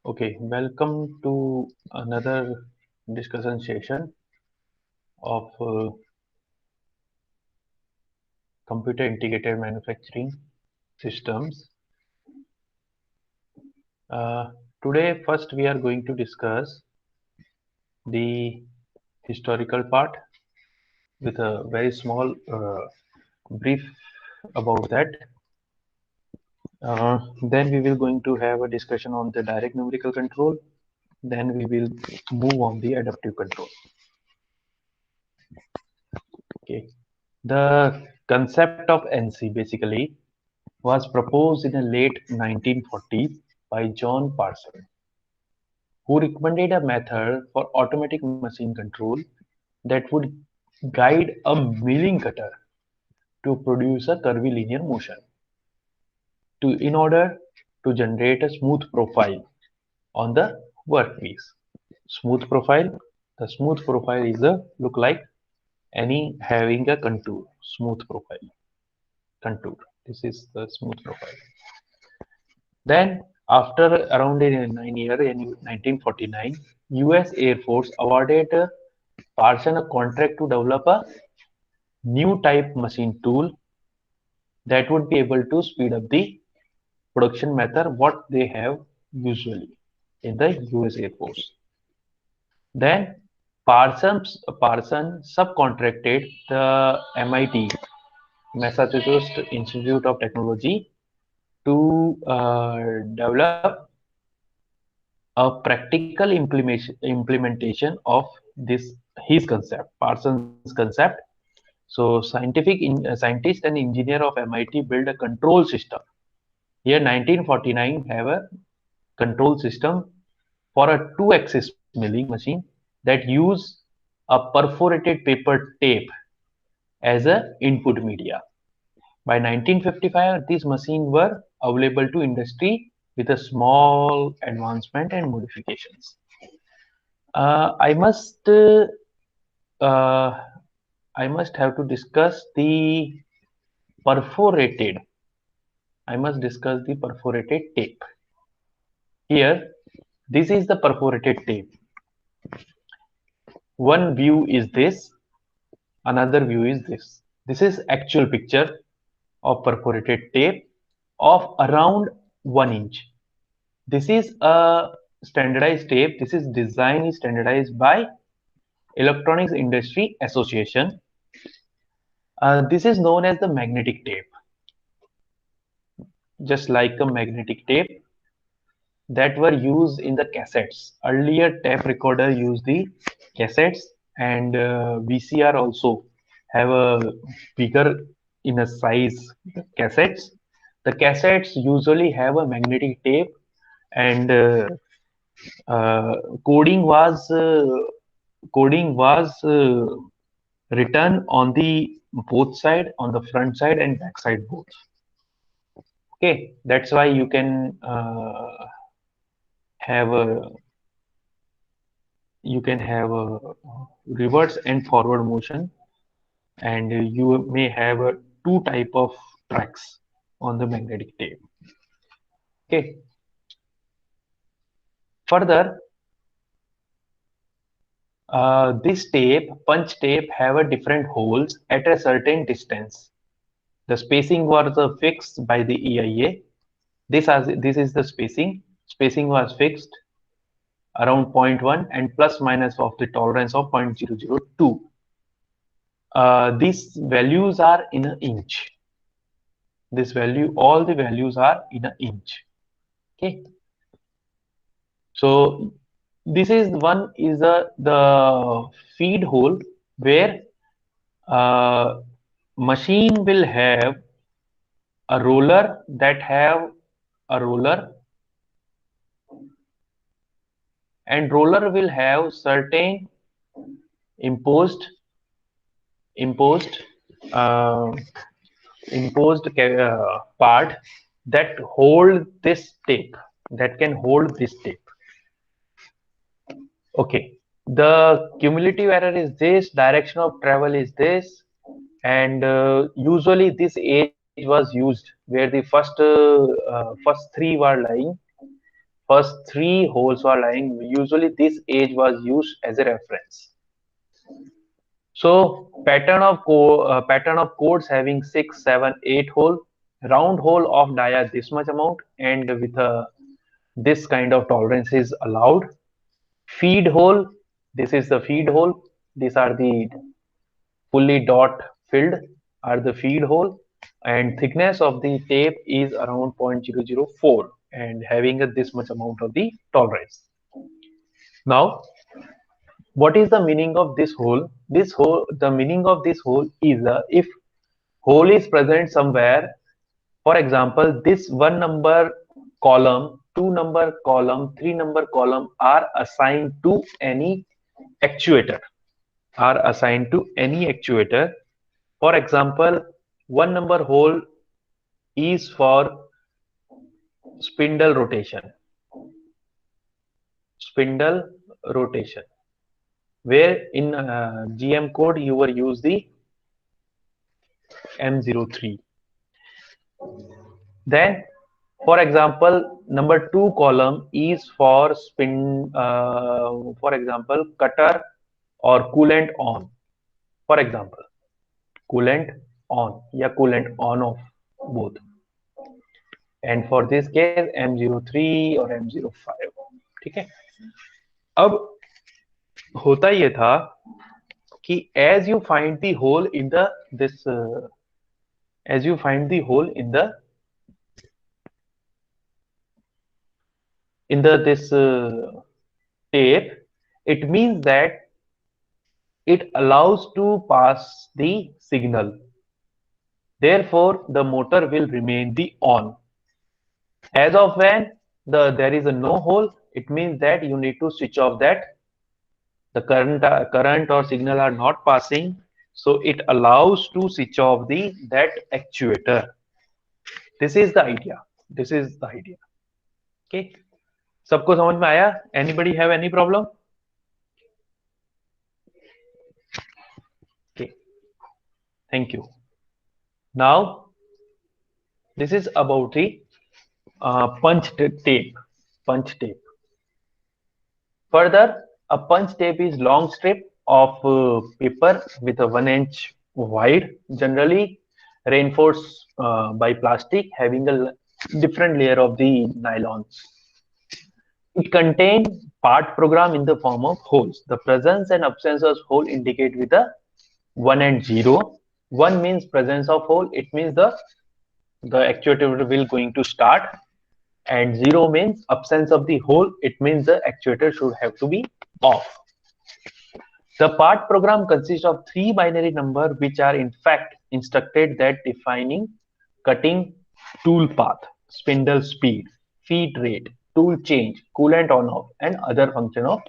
Okay, welcome to another discussion session of computer integrated manufacturing systems. Uh, Today, first we are going to discuss the historical part with a very small brief about that. Then we will going to have a discussion on the direct numerical control. Then we will move on the adaptive control. Okay. The concept of NC basically was proposed in the late 1940s by John Parsons, who recommended a method for automatic machine control that would guide a milling cutter to produce a curvilinear motion in order to generate a smooth profile on the workpiece. Smooth profile. The smooth profile is a look like any having a contour. Smooth profile. Contour. This is the smooth profile. Then, after around 9 years, in 1949, US Air Force awarded Parsons a contract to develop a new type machine tool that would be able to speed up the production method what they have usually in the US Air Force. Then Parsons subcontracted the MIT, Massachusetts Institute of Technology, to develop a practical implementation of this his concept, Parsons' concept. So, scientist and engineer of MIT built a control system. Here, 1949 have a control system for a two-axis milling machine that use a perforated paper tape as a input media. By 1955, these machines were available to industry with a small advancement and modifications. I must uh, I must have to discuss the perforated. I must discuss the perforated tape. Here, this is the perforated tape. One view is this, another view is this. This is actual picture of perforated tape of around 1 inch. This is a standardized tape. This is design is standardized by Electronics Industry Association. This is known as the magnetic tape. Just like a magnetic tape that were used in the cassettes. Earlier tape recorder used the cassettes, and VCR also have a bigger in a size cassettes. The cassettes usually have a magnetic tape, and uh, coding was uh, coding was written on the both side, on the front side and back side both. Okay, that's why you can have a reverse and forward motion, and you may have two type of tracks on the magnetic tape. Okay, further, this tape punch tape have a different holes at a certain distance. The spacing was fixed by the EIA. This is the spacing was fixed around 0.1 and plus minus of the tolerance of 0.002. These values are in an inch. This value, all the values are in an inch. Okay. So this is the feed hole where uh, machine will have a roller that have a roller, and roller will have certain imposed imposed uh, part that hold this tape, that can hold this tape. Okay, the cumulative error is this, direction of travel is this, and usually this age was used where the first three were lying. First three holes were lying. Usually this age was used as a reference. So pattern of codes having 6, 7, 8 hole, round hole of dia this much amount, and with this kind of tolerance is allowed. Feed hole, this is the feed hole. These are the fully dot filled are the feed hole, and thickness of the tape is around 0.004 and having this much amount of the tolerance. Now, what is the meaning of this hole? The meaning of this hole is if hole is present somewhere, for example, this 1 number column, 2 number column, 3 number column are assigned to any actuator, are assigned to any actuator. For example, 1 number hole is for spindle rotation, spindle rotation, where in GM code you will use the M03. Then, for example, number 2 column is for for example, cutter or coolant on. For example, coolant on, या coolant on off both. And for this case, M03 or M05. ठीक है. अब होता ये था कि as you find the hole in the as you find the hole in the this tape, it means that it allows to pass the signal. Therefore, the motor will remain the on. As of when there is a no hole, it means that you need to switch off that. The current or signal are not passing, so it allows to switch off that actuator. This is the idea. This is the idea. Okay. सबको समझ में आया? Anybody have any problem? Okay. Thank you. Now, this is about the punch tape. Punch tape. Further, a punch tape is long strip of paper with a 1 inch wide, generally reinforced by plastic, having a different layer of the nylons. It contains part program in the form of holes. The presence and absence of hole indicate with a 1 and 0. 1 means presence of hole. It means the actuator will going to start, and 0 means absence of the hole. It means the actuator should have to be off. The part program consists of 3 binary numbers, which are in fact instructed that defining cutting tool path, spindle speed, feed rate, tool change, coolant on off, and other function of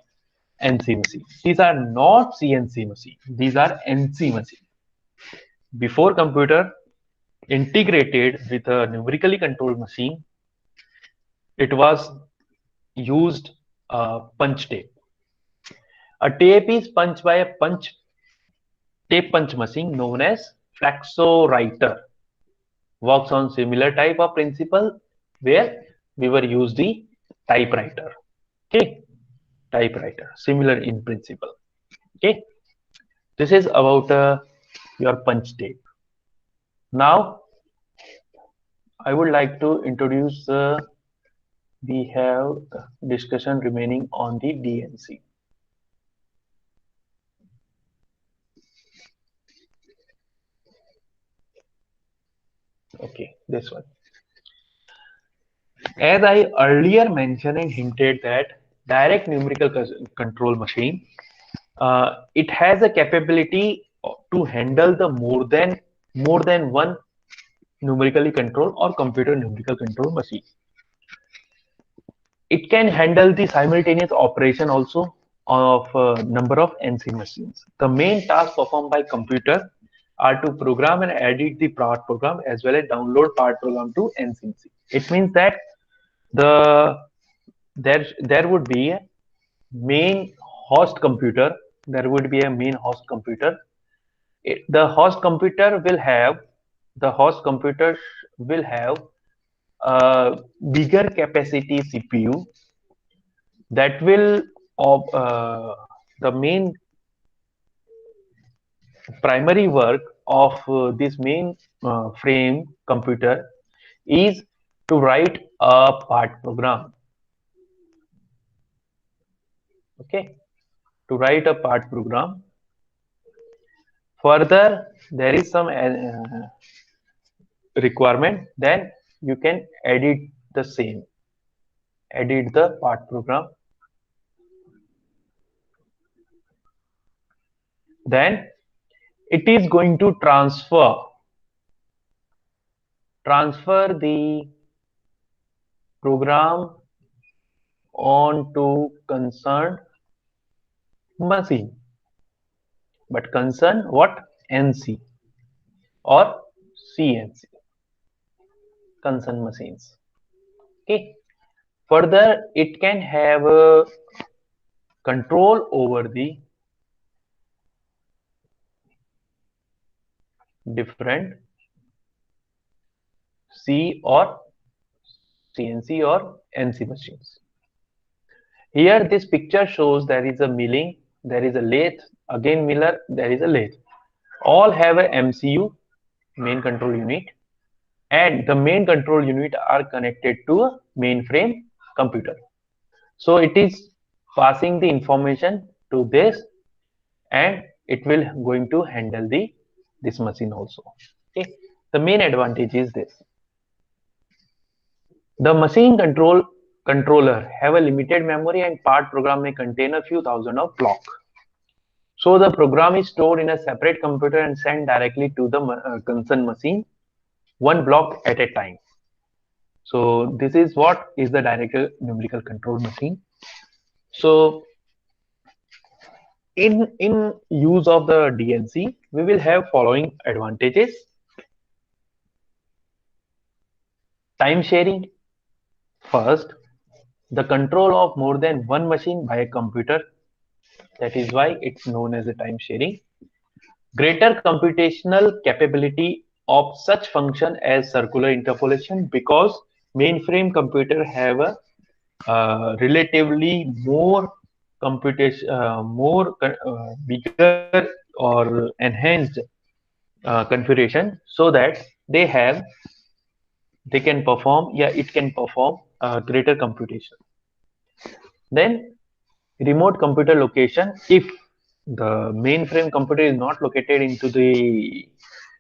NC machine. These are not CNC machine. These are NC machine. Before computer integrated with a numerically controlled machine, it was used punch tape. A tape is punched by a tape punch machine known as flexowriter. Works on similar type of principle where we were use the typewriter. Okay, typewriter, similar in principle. Okay, this is about your punch tape. Now, I would like to introduce. We have discussion remaining on the DNC. Okay, this one. As I earlier mentioned and hinted that direct numerical control machine, it has a capability to handle the more than one numerically control or computer numerical control machine. It can handle the simultaneous operation also of a number of NC machines. The main task performed by computer are to program and edit the part program as well as download part program to NC machine. It means that there would be a main host computer. There would be a main host computer. The host computer will have a bigger capacity CPU that will the main primary work of this main frame computer is to write a part program. Okay, to write a part program. Further, there is some requirement, then you can edit the same, edit the part program. Then it is going to transfer the program onto concerned machine. But concern what? NC or CNC, concern machines. Okay. Further, it can have control over the different C or CNC or NC machines. Here, this picture shows there is a milling, there is a lathe, again miller, there is a lathe. All have a MCU, main control unit, and the main control unit are connected to a mainframe computer. So it is passing the information to this, and it will going to handle this machine also. Okay. The main advantage is this: the machine controller have a limited memory, and part program may contain a few thousand of block. So the program is stored in a separate computer and sent directly to the concerned machine, one block at a time. So this is what is the direct numerical control machine. So in use of the DNC, we will have following advantages: time sharing. First, the control of more than one machine by a computer. That is why it's known as a time sharing. Greater computational capability of such function as circular interpolation, because mainframe computer have a relatively more computation, bigger or enhanced configuration, so that they can perform, yeah, it can perform greater computation. Then remote computer location: if the mainframe computer is not located into the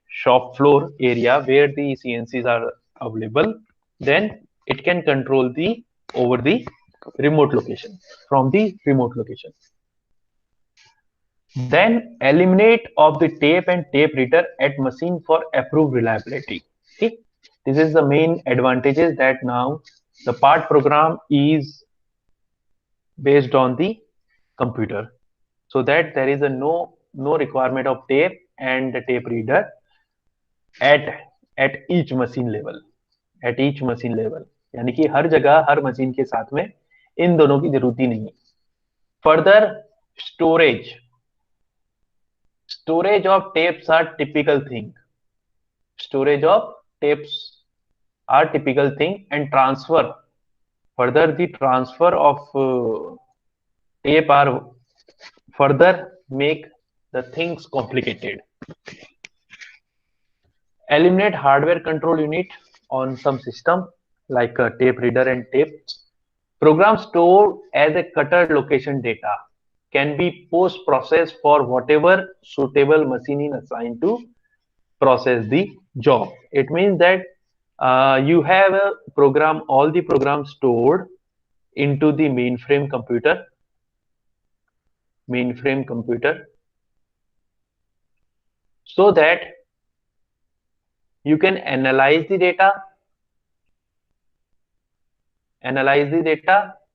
shop floor area where the CNCs are available, then it can control the over the remote location, from the remote location. Then eliminate of the tape and tape reader at machine for approved reliability. Okay, this is the main advantages, that now the part program is based on the computer, so that there is a no requirement of tape and the tape reader at each machine level, at each machine level, यानी कि हर जगह हर machine के साथ में इन दोनों की जरूरत ही नहीं है. Further, storage of tapes are typical thing. Storage of tapes are typical thing, and transfer, further the transfer of tape are further make the things complicated. Eliminate hardware control unit on some system like a tape reader and tape. Program stored as a cutter location data can be post processed for whatever suitable machine is assigned to process the job. It means that you have a program, all the programs stored into the mainframe computer, so that you can analyze the data,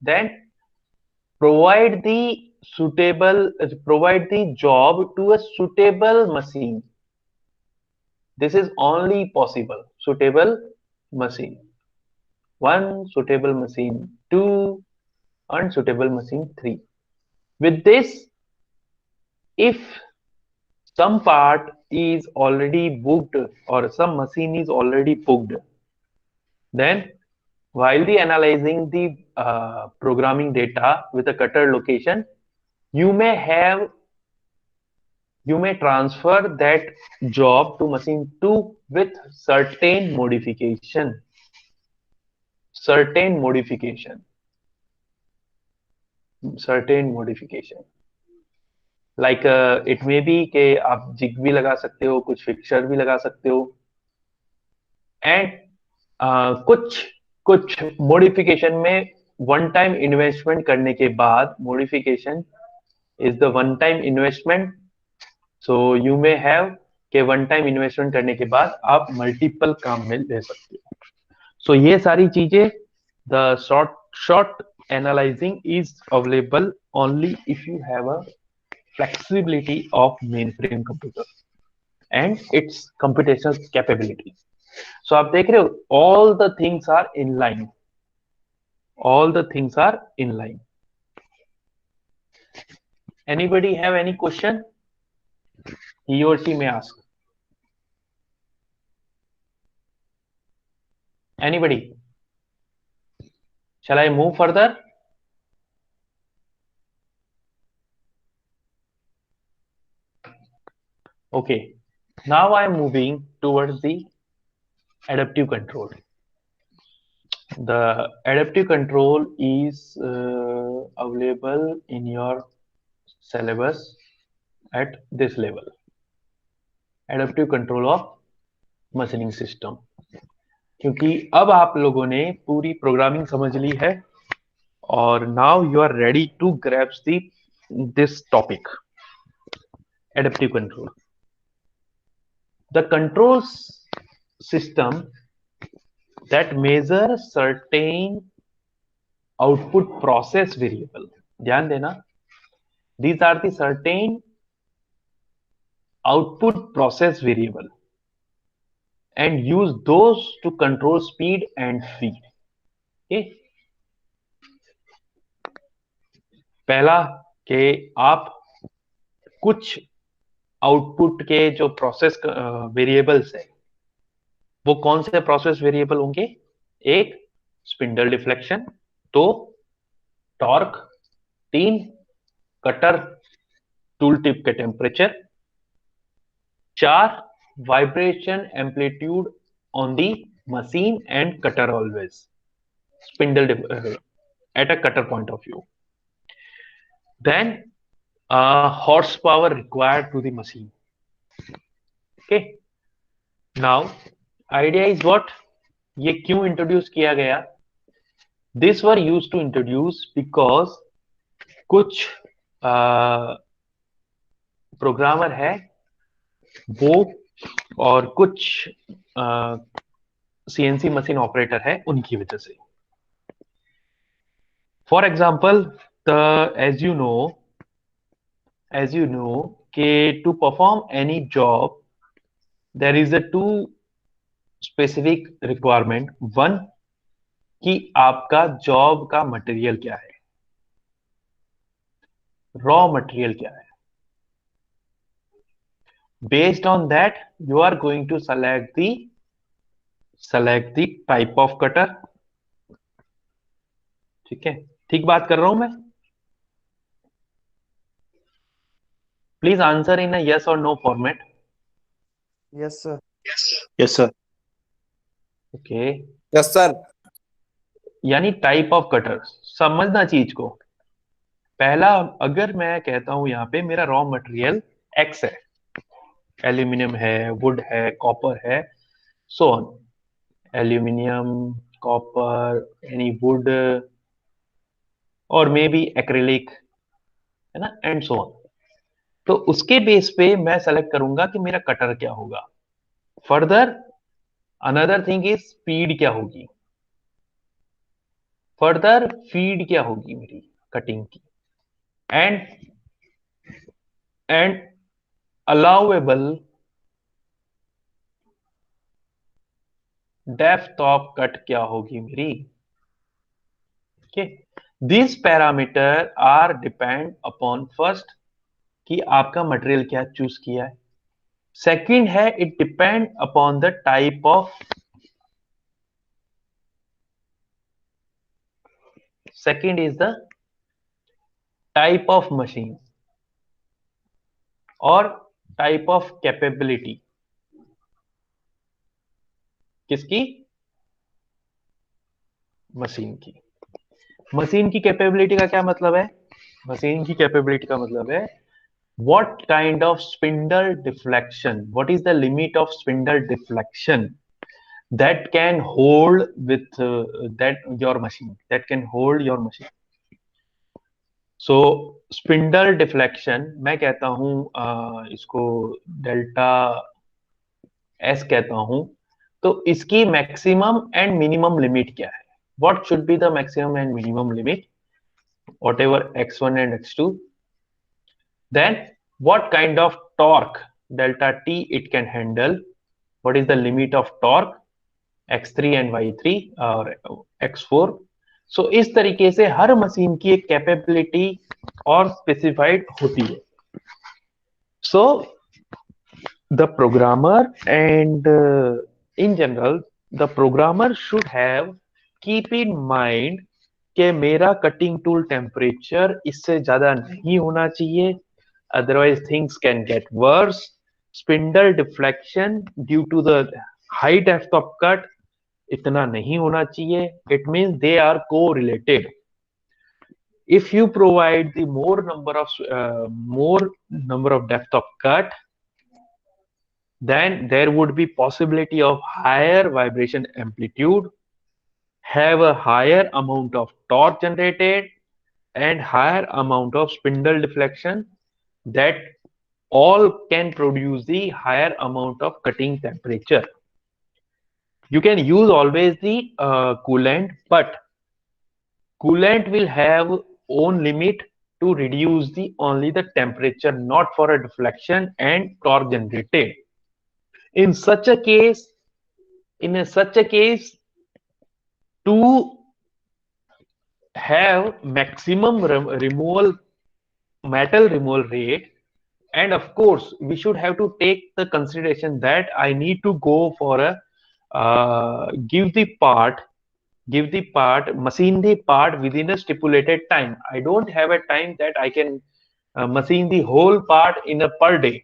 then provide the job to a suitable machine. This is only possible. Suitable machine 1, suitable machine 2, and suitable machine 3. With this, if some part is already booked or some machine is already booked, then while the analyzing the programming data with a cutter location, you may transfer that job to machine 2 with certain modification. Like it may be कि आप zig भी लगा सकते हो, कुछ fixer भी लगा सकते हो, एंड कुछ मॉडिफिकेशन में वन टाइम इन्वेस्टमेंट करने के बाद, modification is the one time investment, so you may have के वन टाइम इन्वेस्टमेंट करने के बाद आप मल्टीपल काम में ले सकते हो. सो ये सारी चीजें, the short analysing is available only if you have a flexibility of mainframe computer and its computational capability. So आप देख रहे हो, all the things are in line. Anybody have any question? He or she may ask. Anybody? Shall I move further? Okay. Now I am moving towards the adaptive control. The adaptive control is available in your syllabus at this level. Adaptive control of machining system. क्योंकि अब आप लोगों ने पूरी programming समझ ली है और now you are ready to grasp this topic, adaptive control. The control system that measure certain output process variable. ध्यान देना, these are the certain output process variable and use those to control speed and feed. Okay. पहला कि आप कुछ output के जो process variables है, वो कौन से प्रोसेस वेरिएबल होंगे? एक, स्पिंडल डिफ्लेक्शन. दो, टॉर्क. तीन, कटर टूल टिप के टेम्परेचर. चार, vibration amplitude on the machine and cutter always. Spindle at a cutter point of view. Then horsepower required to the machine. Okay. Now idea is what? ये क्यों introduce किया गया? This were used to introduce because कुछ programmer है वो और कुछ CNC machine operator है, उनकी वजह से. For example, as you know कि to perform any job there is a two specific requirement. One, कि आपका जॉब का मटेरियल क्या है, रॉ मटेरियल क्या है. Based on that, you are going to select the type of cutter. ठीक है, ठीक बात कर रहा हूं मैं? Please answer in a yes or no format. Yes, sir. Yes, sir. Okay. Yes, sir. यानी टाइप ऑफ कटर, समझना चीज को. पहला, अगर मैं कहता हूं यहां पे मेरा रॉ मटेरियल एक्स है, एल्यूमिनियम है, वुड है, कॉपर है, so on. Aluminium, copper, any would और मे बी एक्रिलिक, है ना, एंड सो ऑन. तो उसके बेस पे मैं सेलेक्ट करूंगा कि मेरा कटर क्या होगा. Further another thing is speed क्या होगी, फर्दर फीड क्या होगी मेरी कटिंग की, and allowable depth of cut क्या होगी मेरी. Okay. This parameter are depend upon first कि आपका मटेरियल क्या चूज किया है. सेकंड है, it depend upon the second is the type of machine or type of capability. किसकी? मशीन की. मशीन की कैपेबिलिटी का क्या मतलब है? मशीन की कैपेबिलिटी का मतलब है what kind of spindle deflection, what is the limit of spindle deflection that can hold with that your machine, that can hold your machine. So spindle deflection मैं कहता हूं इसको डेल्टा एस कहता हूं. तो इसकी मैक्सिमम एंड मिनिमम लिमिट क्या है? what should be the maximum and minimum limit, whatever x1 and x2. Then what kind of torque delta t it can handle, what is the limit of torque x3 and y3 और x4. So इस तरीके से हर machine की एक capability और specified होती है. So the programmer and in general the programmer should have keep in mind कि मेरा कटिंग टूल टेम्परेचर इससे ज्यादा नहीं होना चाहिए, otherwise things can get worse. Spindle deflection due to the high depth of cut इतना नहीं होना चाहिए. It means they are correlated. If you provide the more number of depth of cut, then there would be possibility of higher vibration amplitude, have a higher amount of torque generated, and higher amount of spindle deflection, that all can produce the higher amount of cutting temperature. You can use always the coolant, but coolant will have own limit to reduce the only the temperature, not for a deflection and torque generated. In such a case, to have maximum metal removal rate, and of course we should have to take the consideration that I need to go for a give the part, machine the part within a stipulated time. I don't have a time that I can machine the whole part in a per day.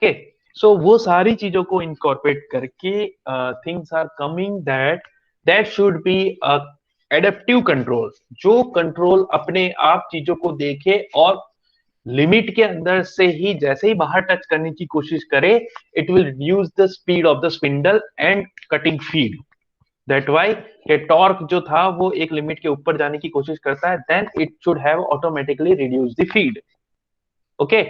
Okay, so वो सारी चीजों को incorporate करके things are coming that should be a adaptive control, जो control अपने आप चीजों को देखे और लिमिट के अंदर से ही जैसे ही बाहर टच करने की कोशिश करे, it will reduce the speed of the spindle and cutting feed. That why के टॉर्क जो था वो एक लिमिट के ऊपर जाने की कोशिश करता है, then it should have automatically reduce the feed. Okay,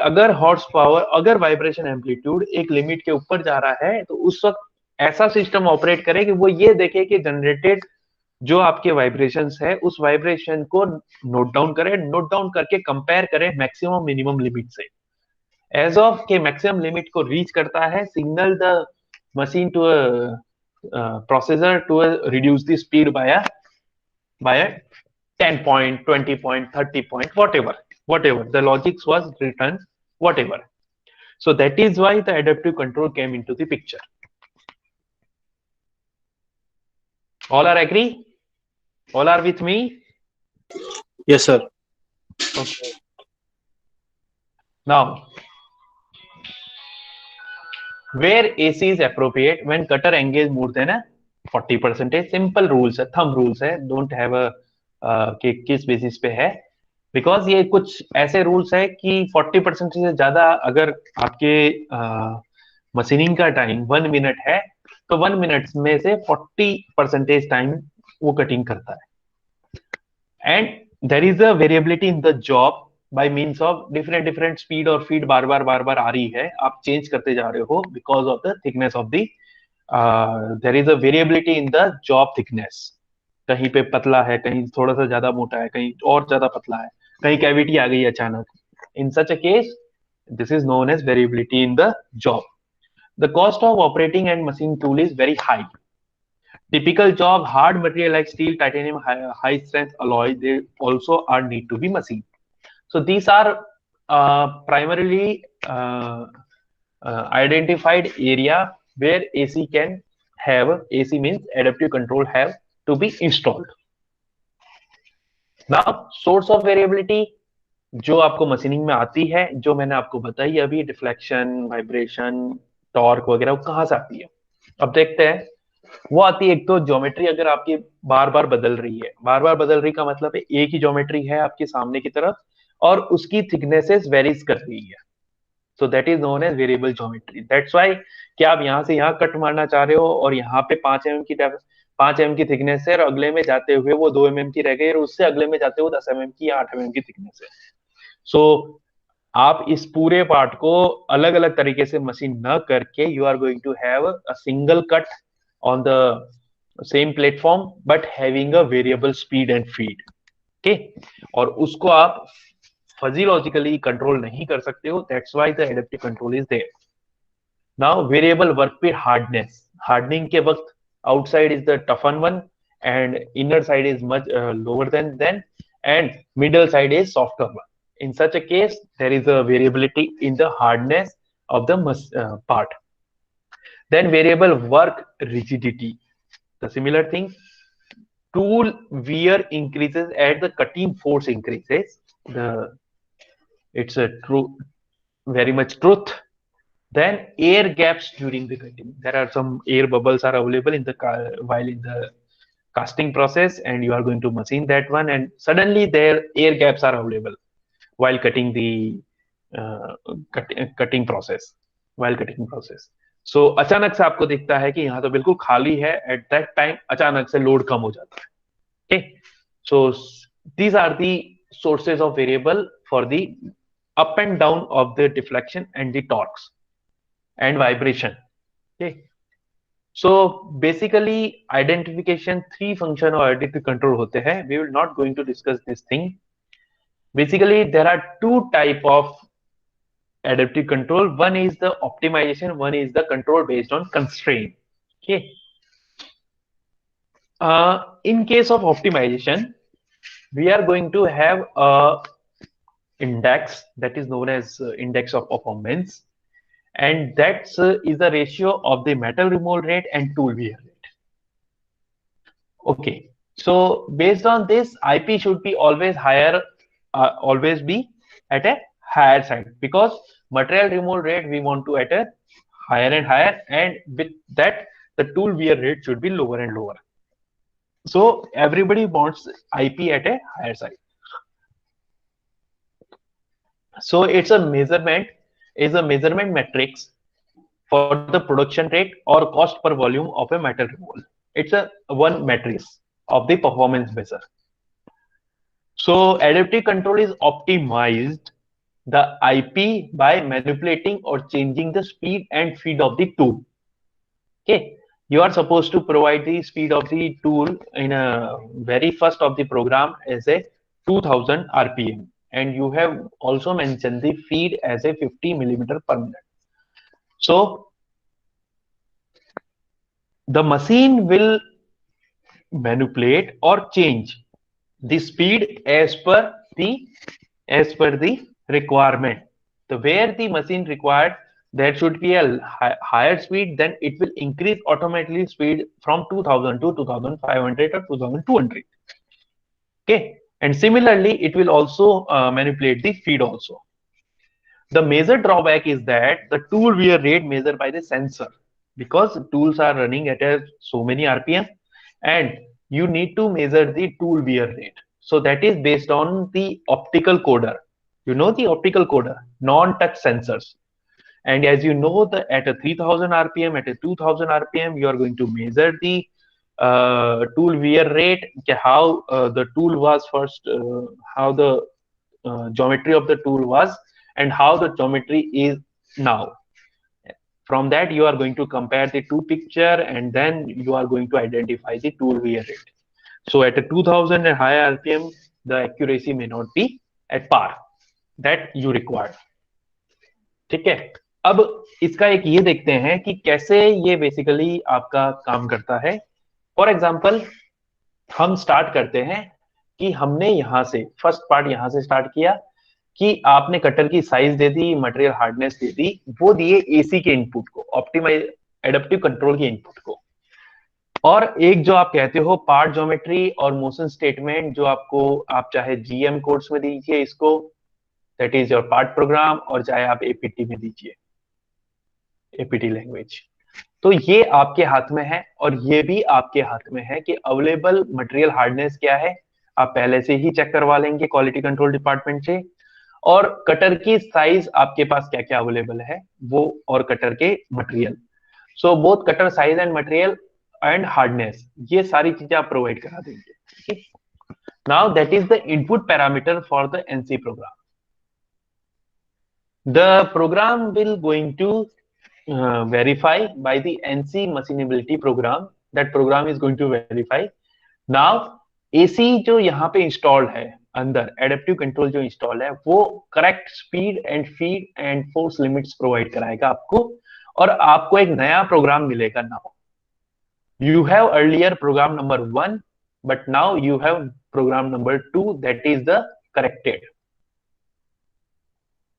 अगर हॉर्स पावर, अगर वाइब्रेशन एम्पलीट्यूड एक लिमिट के ऊपर जा रहा है तो उस वक्त ऐसा सिस्टम ऑपरेट करे कि वो ये देखे कि जनरेटेड जो आपके वाइब्रेशंस है उस वाइब्रेशन को नोट डाउन करे, नोट डाउन करके कंपेयर करे मैक्सिमम मिनिमम लिमिट से. एज ऑफ के मैक्सिमम लिमिट को रीच करता है, signal the machine to processor to reduce the speed by 10 point, 20 point, 30 point, whatever the logics was written, whatever. So that is why the adaptive control came into the picture. All are agree? All are with me? Yes, sir. Okay. Now, where AC is appropriate when cutter engage more than a 40%? Simple rules है, thumb rules है, don't have a कि किस basis पे है, because ये कुछ ऐसे rules है कि 40% से ज्यादा अगर आपके मशीनिंग का टाइम 1 मिनट है तो 1 मिनट में से 40% टाइम वो कटिंग करता है. And there is a variability in the job by means of different speed और फीड बार बार आ रही है, आप चेंज करते जा रहे हो because of the thickness of the there is a variability in the job thickness. कहीं पे पतला है, कहीं थोड़ा सा ज्यादा मोटा है, कहीं और ज्यादा पतला है, कहीं कैविटी आ गई अचानक. In such a case this is known as variability in the job. The cost of operating and machine tool is very high. Typical job, hard material like steel, titanium, high strength alloy, they also are need to be machined. So these are primarily identified area where AC means adaptive control have to be installed. Now source of variability जो आपको machining में आती है, जो मैंने आपको बताई अभी, डिफ्लेक्शन, वाइब्रेशन, टॉर्क वगैरह, वो कहाँ से आती है? अब देखते हैं। वो आती है, एक तो ज्योमेट्री अगर आपकी बार बार बदल रही है, बार बार बदल रही का मतलब है एक ही ज्योमेट्री है आपके सामने की तरफ और उसकी थिकनेसेस वेरीज कर रही है, so that is known as variable geometry. That's why कि आप यहाँ से यहाँ कट मारना चाह रहे हो और यहाँ पे 5 mm की थिकनेस है और अगले में जाते हुए वो 2 mm की रह गई और उससे अगले में जाते हुए 10 mm की या 8 mm की थिकनेस है। सो आप इस पूरे पार्ट को अलग अलग तरीके से मशीन न करके you are going to have a single cut on the same platform but having a variable speed and feed. Okay, और उसको आप फिजियोलॉजिकली कंट्रोल नहीं कर सकते हो, that's why the adaptive control is there. Now variable workpiece hardness, hardening के वक्त outside is the टफन one and inner side is much lower than and middle side is softer one. In such a case, there is a variability in the hardness of the part. Then variable work rigidity. The similar thing, tool wear increases as the cutting force increases. It's a true, very much truth. Then air gaps during the cutting. There are some air bubbles are available in the while in the casting process, and you are going to machine that one, and suddenly there air gaps are available while cutting the uh, cutting process, while cutting process. So अचानक से आपको दिखता है कि यहाँ तो बिल्कुल खाली है, at that time अचानक से लोड कम हो जाता है. Okay, so these are the sources of variable for the up and down of the deflection and the torques and vibration. Okay, so basically identification, three function और additive control होते हैं. We will not going to discuss this thing. Basically there are two type of adaptive control. One is the optimization, one is the control based on constraint. Okay, in case of optimization we are going to have a index that is known as index of performance, and that is the ratio of the metal removal rate and tool wear rate. Okay, so based on this IP should be always higher, always be at a higher side, because material removal rate we want to at a higher and higher, and with that the tool wear rate should be lower and lower. So everybody wants IP at a higher side. So it's a measurement, is a measurement matrix for the production rate or cost per volume of a metal removal. It's a one matrix of the performance measure. So adaptive control is optimized the IP by manipulating or changing the speed and feed of the tool. Okay, you are supposed to provide the speed of the tool in a very first of the program as a 2000 RPM, and you have also mentioned the feed as a 50 millimeter per minute. So the machine will manipulate or change the speed as per the requirement. The where the machine required there should be a higher speed, then it will increase automatically speed from 2000 to 2500 or 2200. Okay, and similarly it will also manipulate the feed also. The major drawback is that the tool wear rate measured by the sensor, because tools are running at so many RPM and you need to measure the tool wear rate. So that is based on the optical coder. You know the optical coder, non-touch sensors. And as you know, at a 3000 RPM, at a 2000 RPM, you are going to measure the tool wear rate, how the tool was first, how the geometry of the tool was, and how the geometry is now. From that, you are going to compare the two picture, and then you are going to identify the tool wear rate. So at a 2000 and higher RPM, the accuracy may not be at par that you require. ठीक है, अब इसका एक ये देखते हैं कि कैसे ये बेसिकली आपका काम करता है. फॉर एग्जाम्पल हम स्टार्ट करते हैं कि हमने यहां से फर्स्ट पार्ट यहां से स्टार्ट किया कि आपने कटर की साइज दे दी, मटेरियल हार्डनेस दे दी, वो दिए एसी के इनपुट को, ऑप्टिमाइज एडेप्टिव कंट्रोल के इनपुट को. और एक जो आप कहते हो पार्ट ज्योमेट्री और मोशन स्टेटमेंट, जो आपको आप चाहे जीएम कोड्स में दीजिए इसको, that is your part programme, और चाहे आप एपीटी में दीजिए, एपीटी लैंग्वेज। तो ये आपके हाथ में है, और ये भी आपके हाथ में है कि अवेलेबल मटेरियल हार्डनेस क्या है, आप पहले से ही चेक करवा लेंगे क्वालिटी कंट्रोल डिपार्टमेंट से, और कटर की साइज आपके पास क्या क्या अवेलेबल है वो, और कटर के material. So both cutter size and material and hardness, ये सारी चीजें आप प्रोवाइड करा देंगे। Now that is the input parameter for the NC program. The program will going to verify by the NC machinability program. That program is going to verify. Now AC जो यहाँ पे installed है अंदर, adaptive control जो install है, वो correct speed and feed and force limits provide कराएगा आपको, और आपको एक नया प्रोग्राम मिलेगा। Now you have earlier program number 1, but now you have program number 2, that is the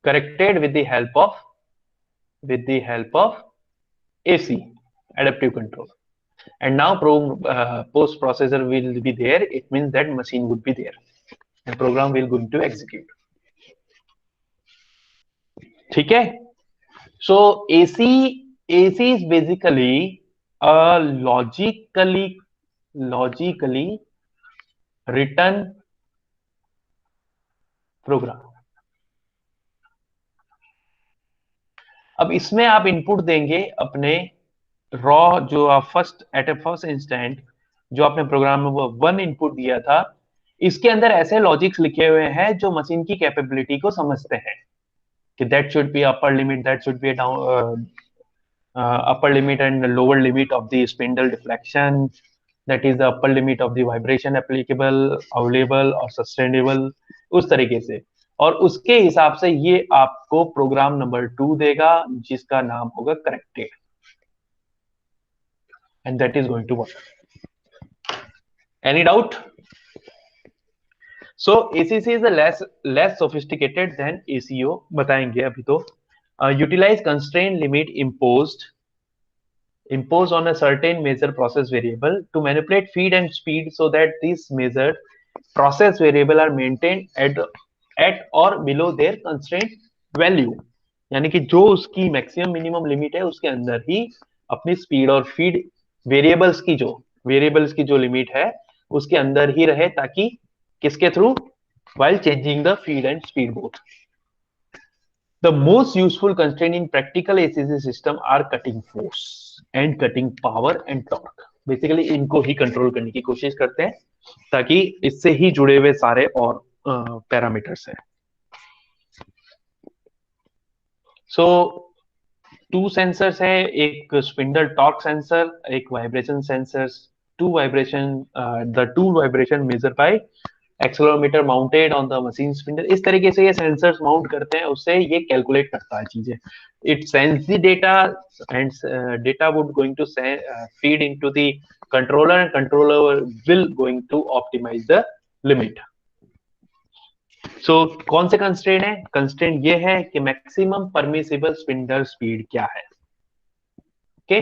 corrected with the help of AC, adaptive control. And now post processor will be there. It means that machine would be there and program will going to execute. ठीक है? So AC is basically a logically written program. अब इसमें आप input देंगे अपने raw, जो आप first instant जो आपने प्रोग्राम में वो 1 इनपुट दिया था, इसके अंदर ऐसे लॉजिक्स लिखे हुए हैं जो मशीन की कैपेबिलिटी को समझते हैं कि that should be upper limit, that should be down upper limit and lower limit of the spindle deflection, that is the upper limit of the vibration applicable, available और सस्टेनेबल, उस तरीके से। और उसके हिसाब से ये आपको प्रोग्राम नंबर 2 देगा जिसका नाम होगा corrected, and that is going to work. Any doubt? So ACC is a less sophisticated than ACO, बताएंगे अभी तो। Utilize constraint limit imposed on a certain measure process variable to manipulate feed and speed so that these measured process variable are maintained at or below their constraint value, यानी कि जो उसकी maximum minimum limit है उसके अंदर ही अपनी speed और feed variables की जो लिमिट है उसके अंदर ही रहे, ताकि किसके through, while changing the feed and speed both. The most useful constraint in practical ACC system are cutting force and cutting power and torque. Basically इनको ही कंट्रोल करने की कोशिश करते हैं ताकि इससे ही जुड़े हुए सारे और पैरामीटर्स हैं। सो 2 सेंसर्स है, एक स्पिंडल टॉर्क सेंसर, एक vibration sensor. the two vibration measured by accelerometer mounted on the machine spindle. इस तरीके से ये सेंसर्स माउंट करते हैं, उससे ये कैलकुलेट करता है चीजें। It sense the data and data would going to feed into the controller and controller will going to optimize the limit. So कौन से कंस्ट्रेंट है? कंस्ट्रेंट ये है कि मैक्सिमम परमिसिबल स्पिंडल स्पीड क्या है, okay,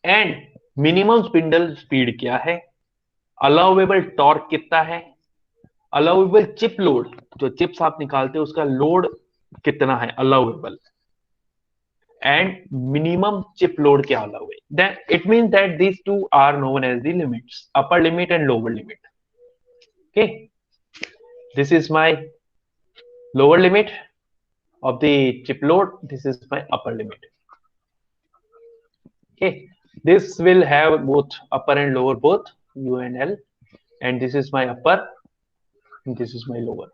and minimum spindle speed क्या है, अलाउएबल टॉर्क कितना है, अलाउएबल चिप लोड, जो चिप्स आप निकालते हो उसका लोड कितना है allowable, and minimum chip load क्या अलाउ है। Then it means that these two are known as the limits, upper limit and lower limit. Okay, this is my lower limit of the chip load, this is my upper limit. Okay, this will have both upper and lower, both U and L, and this is my upper and this is my lower.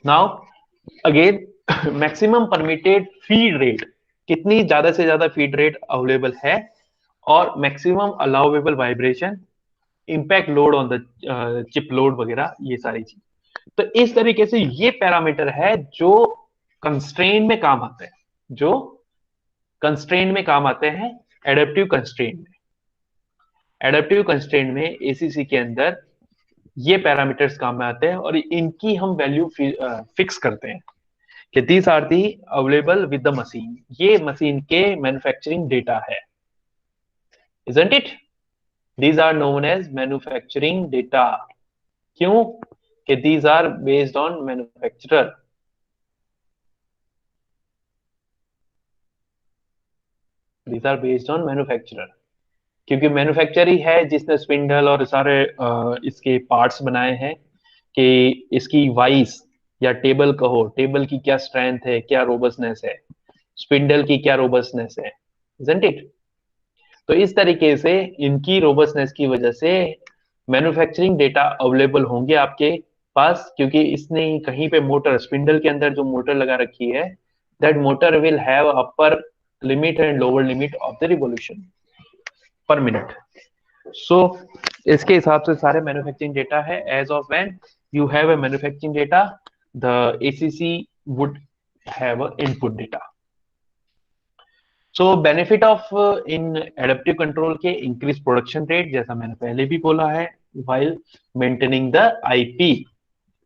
Now again maximum permitted feed rate, कितनी ज्यादा से ज्यादा feed rate available है, और maximum allowable vibration, impact load on the chip load वगैरह, ये सारी चीज। तो इस तरीके से ये पैरामीटर है जो कंस्ट्रेंट में काम आते हैं, एडेप्टिव कंस्ट्रेंट में एसीसी के अंदर ये पैरामीटर्स काम में आते हैं, और इनकी हम वैल्यू फिक्स करते हैं कि these are the available with the machine. ये मशीन के मैन्युफैक्चरिंग डेटा है, isn't it? These are known as manufacturing data. क्यों? कि these are based on manufacturer. These are based on manufacturer. क्योंकि मैन्युफैक्चर ही है जिसने स्पिंडल और सारे इसके पार्ट्स बनाए हैं, कि इसकी वाइस या टेबल कहो, टेबल की क्या स्ट्रेंथ है, क्या रोबस्टनेस है, स्पिंडल की क्या रोबस्टनेस है, isn't it? तो इस तरीके से इनकी रोबस्टनेस की वजह से मैन्युफैक्चरिंग डेटा अवेलेबल होंगे आपके पास, क्योंकि इसने कहीं पे मोटर, स्पिंडल के अंदर जो मोटर लगा रखी है, that motor will have upper limit and lower limit of the revolution per minute. So इसके हिसाब से सारे मैन्युफैक्चरिंग डेटा है. As of when you have a manufacturing data, the ACC would have a input data. So benefit of in adaptive control के increase production rate, जैसा मैंने पहले भी बोला है, while maintaining the IP,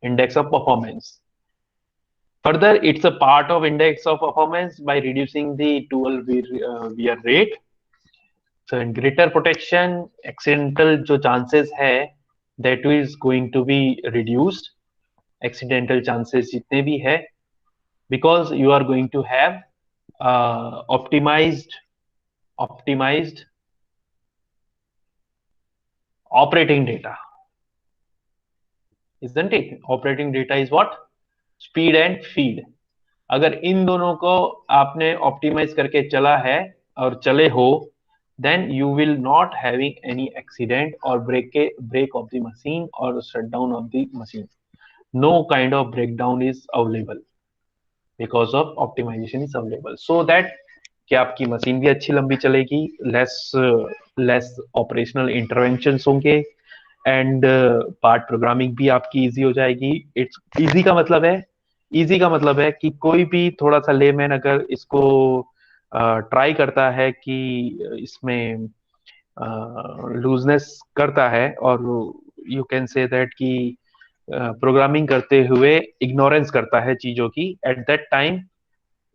index of performance. Further, it's a part of index of performance by reducing the tool wear rate. So in greater protection, accidental जो chances है, that is going to be reduced. Accidental chances जितने भी है, because you are going to have optimized operating data, isn't it? Operating data is what? Speed and feed. अगर इन दोनों को आपने optimise करके चला है और चले हो, then you will not having any accident or break of the machine or shutdown of the machine. No kind of breakdown is available because of optimization is available, so that कि आपकी machine भी अच्छी लंबी चलेगी, less operational interventions होंगे, and part programming भी आपकी easy हो जाएगी. इट्स इजी का मतलब है, इजी का मतलब है कि कोई भी थोड़ा सा लेमैन अगर इसको ट्राई करता है कि इसमें लूजनेस करता है, और यू कैन से दैट कि प्रोग्रामिंग करते हुए इग्नोरेंस करता है चीजों की, at that time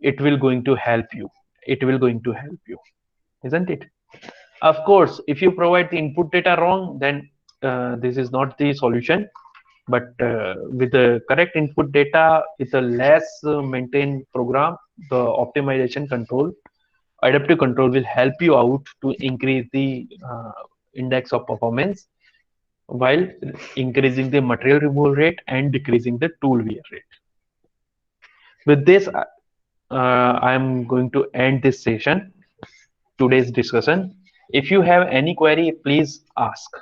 it will going to help you, isn't it? Of course, if you provide the input data wrong, then this is not the solution, but with the correct input data, with a less maintained program, the optimization control, adaptive control will help you out to increase the index of performance while increasing the material removal rate and decreasing the tool wear rate. With this, I am going to end this session, today's discussion. If you have any query, please ask.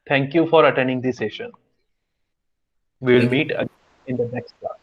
Thank you for attending this session. We will meet again in the next class.